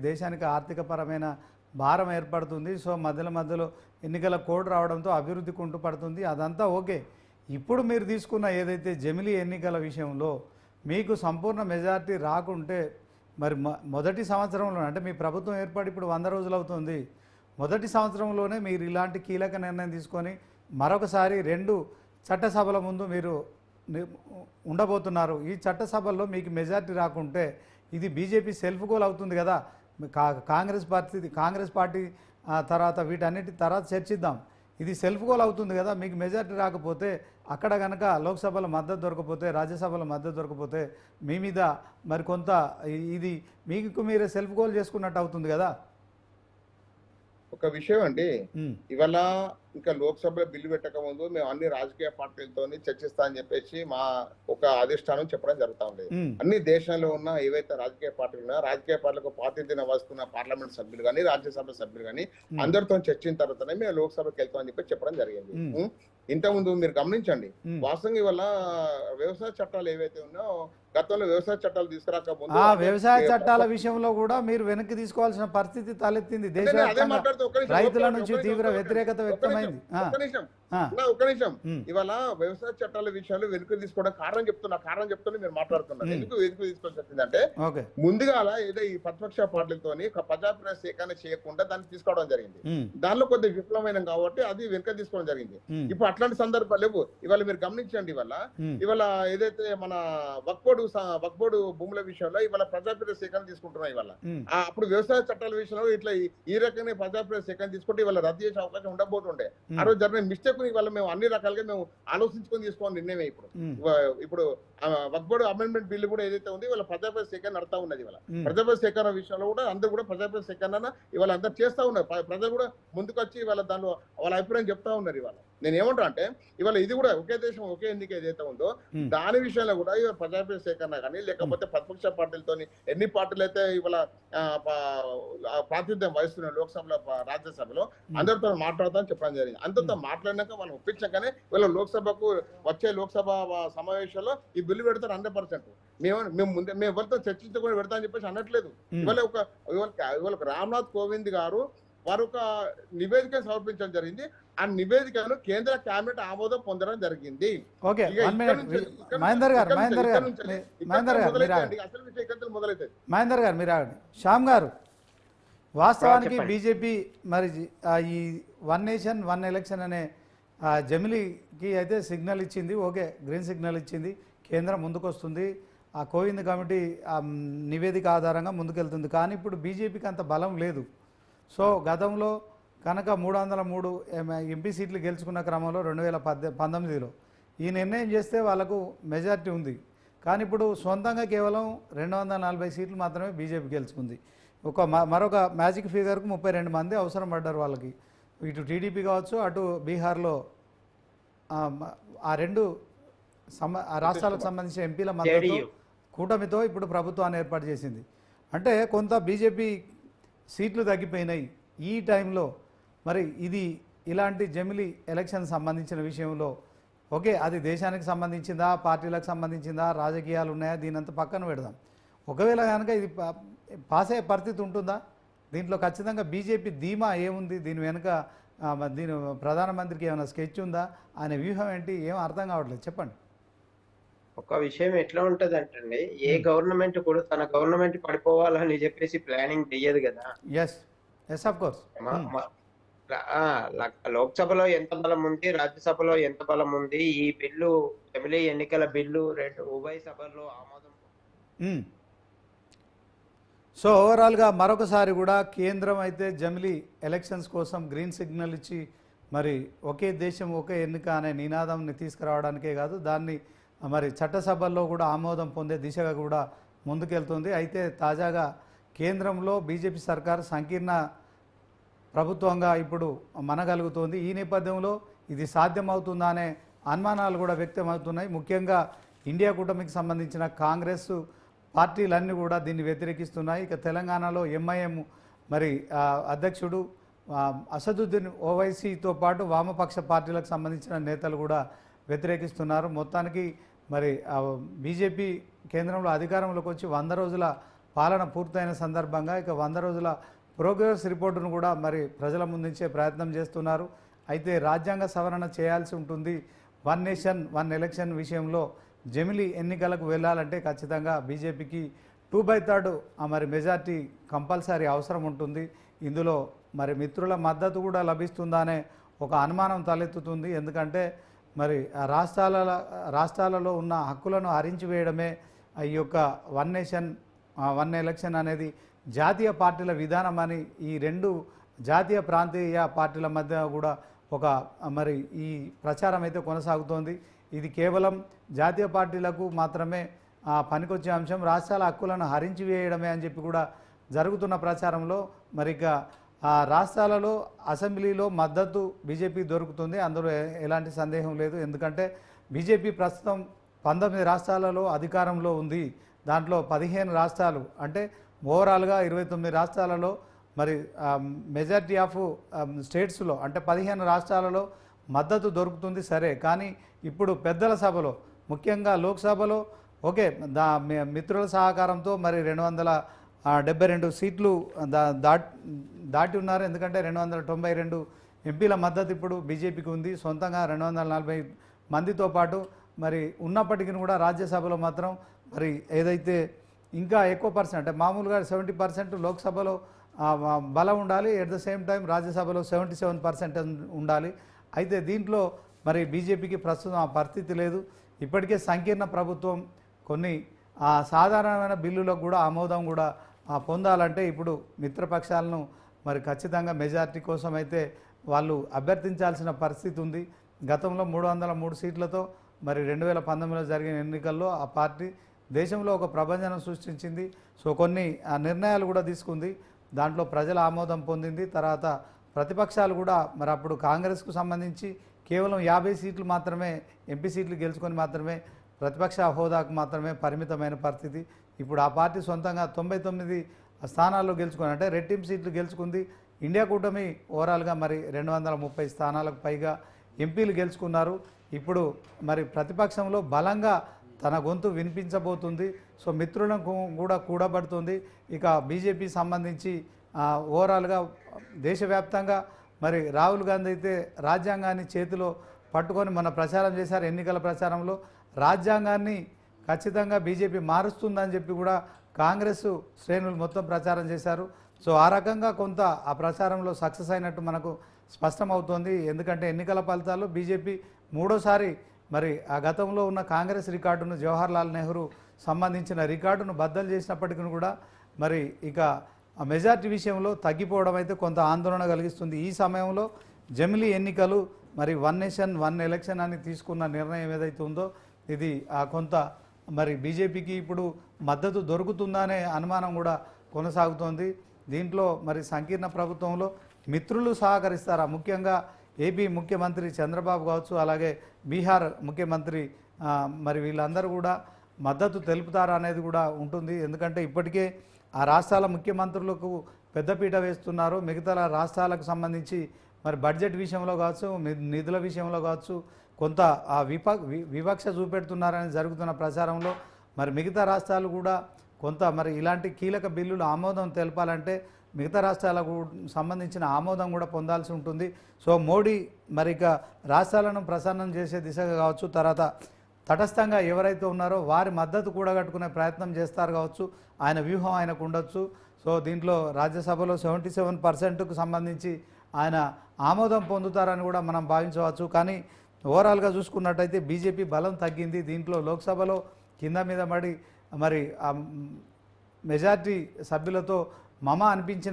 దేశానికి ఆర్థికపరమైన భారం ఏర్పడుతుంది. సో మధ్యలో ఎన్నికల కోడ్ రావడంతో అభివృద్ధి కుంటుపడుతుంది. అదంతా ఓకే. ఇప్పుడు మీరు తీసుకున్న ఏదైతే జమిలీ ఎన్నికల విషయంలో మీకు సంపూర్ణ మెజారిటీ రాకుంటే మరి మొదటి సంవత్సరంలో అంటే మీ ప్రభుత్వం ఏర్పడి ఇప్పుడు 100 రోజులు అవుతుంది. మొదటి సంవత్సరంలోనే మీరు ఇలాంటి కీలక నిర్ణయం తీసుకొని మరొకసారి 2 చట్టసభల ముందు మీరు ఉండబోతున్నారు. ఈ చట్టసభల్లో మీకు మెజారిటీ రాకుంటే ఇది బీజేపీ సెల్ఫ్ గోల్ అవుతుంది కదా. కాంగ్రెస్ పార్టీ తర్వాత వీటన్నిటి తర్వాత చర్చిద్దాం. ఇది సెల్ఫ్ గోల్ అవుతుంది కదా. మీకు మెజారిటీ రాకపోతే అక్కడ కనుక లోక్సభలో మద్దతు దొరకపోతే రాజ్యసభలో మద్దతు దొరకపోతే మీ మీద మరి కొంత ఇది మీకు మీరే సెల్ఫ్ గోల్ చేసుకున్నట్టు అవుతుంది కదా. ఒక విషయం అండి, ఇవాళ ఇంకా లోక్సభలో బిల్లు పెట్టక ముందు మేము అన్ని రాజకీయ పార్టీలతో చర్చిస్తా అని చెప్పేసి మా ఒక అధిష్టానం చెప్పడం జరుగుతా ఉంది. అన్ని దేశంలో ఉన్న ఏవైతే రాజకీయ పార్టీలు ఉన్నాయో రాజకీయ పార్టీలకు ప్రాతినిధ్యం వస్తున్న పార్లమెంట్ సభ్యులు కానీ రాజ్యసభ సభ్యులు కానీ అందరితో చర్చించిన తర్వాతనే మేము లోక్సభకి వెళ్తామని చెప్పి చెప్పడం జరిగింది. ఇంతకుముందు మీరు గమనించండి, వాస్తవంగా ఇవాళ వ్యవసాయ చట్టాలు ఏవైతే ఉన్నాయో గతంలో వ్యవసాయ చట్టాలు తీసుకురాక ముందు వ్యవసాయ చట్టాల విషయంలో కూడా మీరు వెనక్కి తీసుకోవాల్సిన పరిస్థితి తలెత్తింది. రైతుల నుంచి తీవ్ర వ్యతిరేకత వ్యక్తమైంది. ఒక నిమిషం, ఇవాళ వ్యవసాయ చట్టాల విషయాలు వెనుక తీసుకోవడం కారణం చెప్తున్నా మీరు మాట్లాడుతున్నారు. ఎందుకు వెనుక తీసుకోవాల్సి వచ్చిందంటే ముందుగా ఏదో ఈ ప్రతిపక్ష పార్టీలతోని ప్రజాప్రయ సేకరణ చేయకుండా దాన్ని తీసుకోవడం జరిగింది. దానిలో కొద్దిగా విఫలమైన కాబట్టి అది వెనుక తీసుకోవడం జరిగింది. ఇప్పుడు అట్లాంటి సందర్భాలు లేవు. ఇవాళ మీరు గమనించండి, ఇవాళ ఏదైతే మన వక్బోర్డు భూముల విషయంలో ఇవాళ ప్రజాప్రయ సేకరణ తీసుకుంటున్నాం. ఇవాళ అప్పుడు వ్యవసాయ చట్టాల విషయంలో ఇట్లా ఈ రకంగా ప్రజాప్రయ సేకరణ తీసుకుంటే ఇవాళ రద్దు చేసే అవకాశం ఉండబోతుండే. ఆ రోజు జరిగిన మిస్టేక్ ఇవాళ మేము అన్ని రకాలుగా మేము ఆలోచించుకొని తీసుకోవాలి నిర్ణయమే. ఇప్పుడు వక్బోర్డు అమెండ్మెంట్ బిల్లు కూడా ఏదైతే ఉంది ఇవాళ ప్రజాప్రయ సేకరణ నడుతా ఉన్నది. ఇవాళ ప్రజాప్రయ సేకరణ విషయంలో కూడా అందరూ కూడా ప్రజాప్రయ సేకరణ ఇవాళ అందరు చేస్తా ఉన్నారు. ప్రజలు కూడా ముందుకు వచ్చి ఇవాళ దానిలో వాళ్ళ అభిప్రాయం చెప్తా ఉన్నారు. ఇవాళ నేను ఏమంటా అంటే ఇవాళ ఇది కూడా ఒకే దేశం ఒకే ఎన్నిక ఏదైతే ఉందో దాని విషయంలో కూడా ఇవాళ ప్రజాప్రయ సేకరణ కానీ లేకపోతే ప్రతిపక్ష పార్టీలతో ఎన్ని పార్టీలు అయితే ఇవాళ ప్రాతినిధ్యం వహిస్తున్నాయి లోక్సభలో రాజ్యసభలో అందరితో మాట్లాడతామని చెప్పడం జరిగింది. అందరితో మాట్లాడినాక వాళ్ళు ఒప్పించగానే వీళ్ళ లోక్సభకు వచ్చే లోక్సభ సమావేశాల్లో ఈ బిల్లు పెడతారు 100%. మేము ఎవరితో చర్చించుకొని పెడతామని చెప్పేసి అనట్లేదు. ఇవాళ రామ్నాథ్ కోవింద్ గారు వారు ఒక నివేదిక సమర్పించడం జరిగింది. ఆ నివేదికను కేంద్ర కేబినెట్ ఆమోదం పొందడం జరిగింది. మహేందర్ గారు మీరు శ్యామ్ గారు, వాస్తవానికి బీజేపీ మరి ఈ 1 నేషన్ 1 ఎలక్షన్ అనే జమిలీకి అయితే సిగ్నల్ ఇచ్చింది. ఓకే, గ్రీన్ సిగ్నల్ ఇచ్చింది. కేంద్రం ముందుకు వస్తుంది. ఆ కోవింద్ కమిటీ నివేదిక ఆధారంగా ముందుకెళ్తుంది. కానీ ఇప్పుడు బీజేపీకి అంత బలం లేదు. సో గతంలో కనుక 303 ఎంపీ సీట్లు గెలుచుకున్న క్రమంలో 2019లో ఈ నిర్ణయం చేస్తే వాళ్ళకు మెజారిటీ ఉంది. కానీ ఇప్పుడు సొంతంగా కేవలం 240 సీట్లు మాత్రమే బీజేపీ గెలుచుకుంది. మరొక మ్యాజిక్ ఫిగర్కు 32 మంది అవసరం పడ్డారు వాళ్ళకి. ఇటు టీడీపీ కావచ్చు, అటు బీహార్లో ఆ 2 రాష్ట్రాలకు సంబంధించిన ఎంపీల మద్దతు కూటమితో ఇప్పుడు ప్రభుత్వాన్ని ఏర్పాటు చేసింది. అంటే కొంత బీజేపీ సీట్లు తగ్గిపోయినాయి ఈ టైంలో. మరి ఇలాంటి జమిలీ ఎలక్షన్ సంబంధించిన విషయంలో ఓకే, అది దేశానికి సంబంధించిందా, పార్టీలకు సంబంధించిందా, రాజకీయాలు ఉన్నాయా, దీనంతా పక్కన పెడదాం. ఒకవేళ కనుక ఇది పాస్ అయ్యే పరిస్థితి ఉంటుందా? దీంట్లో ఖచ్చితంగా బీజేపీ ధీమా ఏముంది, దీని వెనుక దీని ప్రధానమంత్రికి ఏమైనా స్కెచ్ ఉందా, అనే వ్యూహం ఏంటి, ఏం అర్థం కావట్లేదు, చెప్పండి. ఒక విషయం ఎట్లా ఉంటది అంటే ఏ గవర్నమెంట్ కూడా తన గవర్నమెంట్ పడిపోవాలని చెప్పేసి ప్లానింగ్ చెయ్యదు కదా. లోక్సభలో ఎంత బలం ఉంది, రాజ్యసభలో ఎంత బలం ఉంది, ఈ బిల్లు జమిలీ ఎన్నికల బిల్లు ఉభయ సభల్లో ఆమోదం. సో ఓవరాల్గా మరొకసారి కూడా కేంద్రం అయితే జమిలీ ఎలక్షన్స్ కోసం గ్రీన్ సిగ్నల్ ఇచ్చి మరి ఒకే దేశం ఒకే ఎన్నిక అనే నినాదంని తీసుకురావడానికే కాదు, దాన్ని మరి చట్టసభల్లో కూడా ఆమోదం పొందే దిశగా కూడా ముందుకెళ్తుంది. అయితే తాజాగా కేంద్రంలో బీజేపీ సర్కారు సంకీర్ణ ప్రభుత్వంగా ఇప్పుడు మనగలుగుతోంది. ఈ నేపథ్యంలో ఇది సాధ్యమవుతుందా అనే అనుమానాలు కూడా వ్యక్తమవుతున్నాయి. ముఖ్యంగా ఇండియా కూటమికి సంబంధించిన కాంగ్రెస్ పార్టీలన్నీ కూడా దీన్ని వ్యతిరేకిస్తున్నాయి. ఇక తెలంగాణలో ఎంఐఎం మరి అధ్యక్షుడు అసదుద్దీన్ ఓవైసీతో పాటు వామపక్ష పార్టీలకు సంబంధించిన నేతలు కూడా వ్యతిరేకిస్తున్నారు. మొత్తానికి మరి బీజేపీ కేంద్రంలో అధికారంలోకి వచ్చి 100 రోజుల పాలన పూర్తయిన సందర్భంగా ఇక 100 రోజుల ప్రోగ్రెస్ రిపోర్టును కూడా మరి ప్రజల ముందుంచే ప్రయత్నం చేస్తున్నారు. అయితే రాజ్యాంగ సవరణ చేయాల్సి ఉంటుంది. 1 నేషన్ 1 ఎలక్షన్ విషయంలో జమిలీ ఎన్నికలకు వెళ్ళాలంటే ఖచ్చితంగా బీజేపీకి 2/3 మరి మెజార్టీ కంపల్సరీ అవసరం ఉంటుంది. ఇందులో మరి మిత్రుల మద్దతు కూడా లభిస్తుందా అనే ఒక అనుమానం తలెత్తుతుంది. ఎందుకంటే మరి రాష్ట్రాలలో ఉన్న హక్కులను హరించి వేయడమే ఈ యొక్క 1 నేషన్ 1 ఎలక్షన్ అనేది జాతీయ పార్టీల విధానం అని ఈ 2 జాతీయ ప్రాంతీయ పార్టీల మధ్య కూడా ఒక మరి ఈ ప్రచారం అయితే కొనసాగుతోంది. ఇది కేవలం జాతీయ పార్టీలకు మాత్రమే పనికొచ్చే అంశం, రాష్ట్రాల హక్కులను హరించి వేయడమే అని చెప్పి కూడా జరుగుతున్న ప్రచారంలో మరి ఇక రాష్ట్రాలలో అసెంబ్లీలో మద్దతు బీజేపీ దొరుకుతుంది. అందులో ఎలాంటి సందేహం లేదు. ఎందుకంటే బీజేపీ ప్రస్తుతం 19 రాష్ట్రాలలో అధికారంలో ఉంది. దాంట్లో 15 రాష్ట్రాలు అంటే ఓవరాల్గా 29 రాష్ట్రాలలో మరి మెజారిటీ ఆఫ్ స్టేట్స్లో అంటే 15 రాష్ట్రాలలో మద్దతు దొరుకుతుంది. సరే, కానీ ఇప్పుడు పెద్దల సభలో ముఖ్యంగా లోక్సభలో ఓకే మిత్రుల సహకారంతో మరి 272 సీట్లు దాటి ఉన్నారు. ఎందుకంటే 292 ఎంపీల మద్దతు ఇప్పుడు బీజేపీకి ఉంది. సొంతంగా 240 మందితో పాటు మరి ఉన్నప్పటికీ కూడా రాజ్యసభలో మాత్రం మరి ఏదైతే ఇంకా ఎక్కువ పర్సెంట్ అంటే మామూలుగా 70% లోక్సభలో బలం ఉండాలి, ఎట్ ద సేమ్ టైం రాజ్యసభలో 77% ఉండాలి. అయితే దీంట్లో మరి బీజేపీకి ప్రస్తుతం ఆ పరిస్థితి లేదు. ఇప్పటికే సంకీర్ణ ప్రభుత్వం కొన్ని సాధారణమైన బిల్లులకు కూడా ఆమోదం కూడా పొందాలంటే ఇప్పుడు మిత్రపక్షాలను మరి ఖచ్చితంగా మెజారిటీ కోసం అయితే వాళ్ళు అభ్యర్థించాల్సిన పరిస్థితి ఉంది. గతంలో 303 సీట్లతో మరి 2019లో జరిగిన ఎన్నికల్లో ఆ పార్టీ దేశంలో ఒక ప్రభంజనం సృష్టించింది. సో కొన్ని నిర్ణయాలు కూడా తీసుకుంది, దాంట్లో ప్రజల ఆమోదం పొందింది. తర్వాత ప్రతిపక్షాలు కూడా మరి అప్పుడు కాంగ్రెస్కు సంబంధించి కేవలం 50 సీట్లు మాత్రమే ఎంపీ సీట్లు గెలుచుకొని మాత్రమే ప్రతిపక్ష హోదాకు మాత్రమే పరిమితమైన పరిస్థితి. ఇప్పుడు ఆ పార్టీ సొంతంగా 99 స్థానాల్లో గెలుచుకొని అంటే రెట్టింపు సీట్లు గెలుచుకుంది. ఇండియా కూటమి ఓవరాల్గా మరి 230 స్థానాలకు పైగా ఎంపీలు గెలుచుకున్నారు. ఇప్పుడు మరి ప్రతిపక్షంలో బలంగా తన గొంతు వినిపించబోతుంది. సో మిత్రులను కూడా కూడబడుతుంది. ఇక బీజేపీ సంబంధించి ఓవరాల్గా దేశవ్యాప్తంగా మరి రాహుల్ గాంధీ అయితే రాజ్యాంగాన్ని చేతిలో పట్టుకొని మన ప్రచారం చేశారు. ఎన్నికల ప్రచారంలో రాజ్యాంగాన్ని ఖచ్చితంగా బీజేపీ మారుస్తుందని చెప్పి కూడా కాంగ్రెస్ శ్రేణులు మొత్తం ప్రచారం చేశారు. సో ఆ రకంగా కొంత ఆ ప్రచారంలో సక్సెస్ అయినట్టు మనకు స్పష్టమవుతోంది. ఎందుకంటే ఎన్నికల ఫలితాల్లో బీజేపీ 3వ మరి ఆ గతంలో ఉన్న కాంగ్రెస్ రికార్డును జవహర్లాల్ నెహ్రూ సంబంధించిన రికార్డును బద్దలు చేసినప్పటికీ కూడా మరి ఇక మెజార్టీ విషయంలో తగ్గిపోవడం అయితే కొంత ఆందోళన కలిగిస్తుంది. ఈ సమయంలో జమిలీ ఎన్నికలు మరి 1 నేషన్ 1 ఎలక్షన్ అని తీసుకున్న నిర్ణయం ఏదైతే ఉందో ఇది కొంత మరి బీజేపీకి ఇప్పుడు మద్దతు దొరుకుతుందనే అనుమానం కూడా కొనసాగుతోంది. దీంట్లో మరి సంకీర్ణ ప్రభుత్వంలో మిత్రులు సహకరిస్తారా? ముఖ్యంగా ఏపీ ముఖ్యమంత్రి చంద్రబాబు కావచ్చు, అలాగే బీహార్ ముఖ్యమంత్రి మరి వీళ్ళందరూ కూడా మద్దతు తెలుపుతారా అనేది కూడా ఉంటుంది. ఎందుకంటే ఇప్పటికే ఆ రాష్ట్రాల ముఖ్యమంత్రులకు పెద్దపీట వేస్తున్నారు. మిగతా రాష్ట్రాలకు సంబంధించి మరి బడ్జెట్ విషయంలో కావచ్చు, నిధుల విషయంలో కావచ్చు కొంత వివక్ష చూపెడుతున్నారని జరుగుతున్న ప్రచారంలో మరి మిగతా రాష్ట్రాలు కూడా కొంత మరి ఇలాంటి కీలక బిల్లులు ఆమోదం తెలపాలంటే మిగతా రాష్ట్రాలకు సంబంధించిన ఆమోదం కూడా పొందాల్సి ఉంటుంది. సో మోడీ మరి ఇక రాష్ట్రాలను ప్రసన్నం చేసే దిశగా కావచ్చు, తర్వాత తటస్థంగా ఎవరైతే ఉన్నారో వారి మద్దతు కూడగట్టుకునే ప్రయత్నం చేస్తారు కావచ్చు. ఆయన వ్యూహం ఆయనకు ఉండొచ్చు. సో దీంట్లో రాజ్యసభలో 77%కు సంబంధించి ఆయన ఆమోదం పొందుతారని కూడా మనం భావించవచ్చు. కానీ ఓవరాల్గా చూసుకున్నట్టయితే బీజేపీ బలం తగ్గింది. దీంట్లో లోక్సభలో కింద మీద మరి మెజార్టీ సభ్యులతో మమ అనిపించిన